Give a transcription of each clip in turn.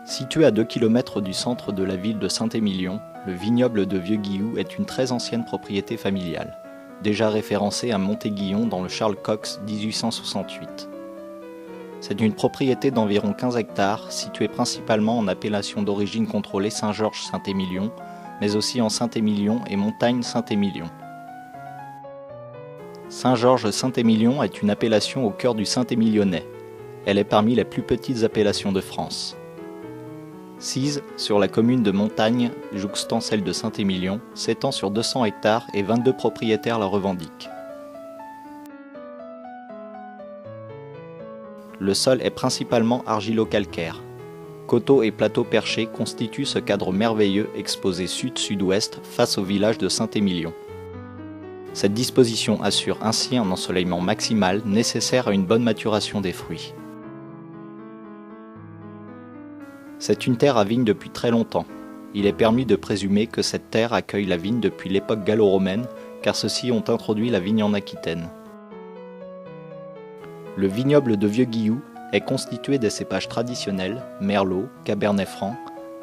Situé à 2 km du centre de la ville de Saint-Émilion, le vignoble de Vieux-Guillou est une très ancienne propriété familiale, déjà référencée à Montéguillon dans le Charles Cox 1868. C'est une propriété d'environ 15 hectares, située principalement en appellation d'origine contrôlée Saint-Georges-Saint-Émilion, mais aussi en Saint-Émilion et Montagne Saint-Émilion. Saint-Georges-Saint-Émilion est une appellation au cœur du Saint-Émilionnais. Elle est parmi les plus petites appellations de France. Sise sur la commune de Montagne, jouxtant celle de Saint-Émilion, s'étend sur 200 hectares et 22 propriétaires la revendiquent. Le sol est principalement argilo-calcaire. Coteaux et plateaux perchés constituent ce cadre merveilleux exposé sud-sud-ouest face au village de Saint-Émilion. Cette disposition assure ainsi un ensoleillement maximal nécessaire à une bonne maturation des fruits. C'est une terre à vigne depuis très longtemps. Il est permis de présumer que cette terre accueille la vigne depuis l'époque gallo-romaine, car ceux-ci ont introduit la vigne en Aquitaine. Le vignoble de Vieux-Guillou est constitué des cépages traditionnels, Merlot, Cabernet Franc,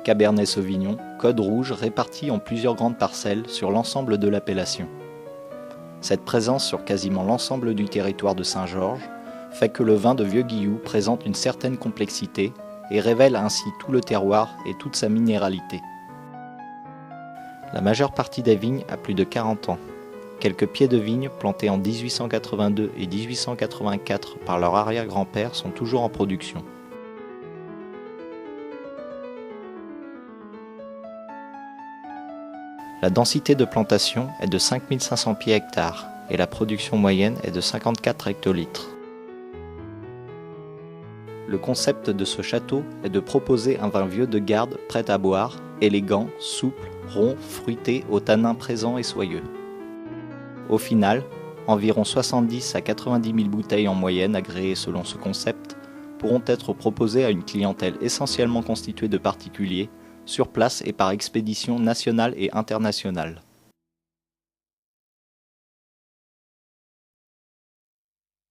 Cabernet Sauvignon, Code Rouge répartis en plusieurs grandes parcelles sur l'ensemble de l'appellation. Cette présence sur quasiment l'ensemble du territoire de Saint-Georges fait que le vin de Vieux-Guillou présente une certaine complexité et révèle ainsi tout le terroir et toute sa minéralité. La majeure partie des vignes a plus de 40 ans. Quelques pieds de vigne plantés en 1882 et 1884 par leur arrière-grand-père sont toujours en production. La densité de plantation est de 5500 pieds hectares et la production moyenne est de 54 hectolitres. Le concept de ce château est de proposer un vin vieux de garde prêt à boire, élégant, souple, rond, fruité, aux tanins présents et soyeux. Au final, environ 70 à 90 000 bouteilles en moyenne agréées selon ce concept pourront être proposées à une clientèle essentiellement constituée de particuliers, sur place et par expédition nationale et internationale.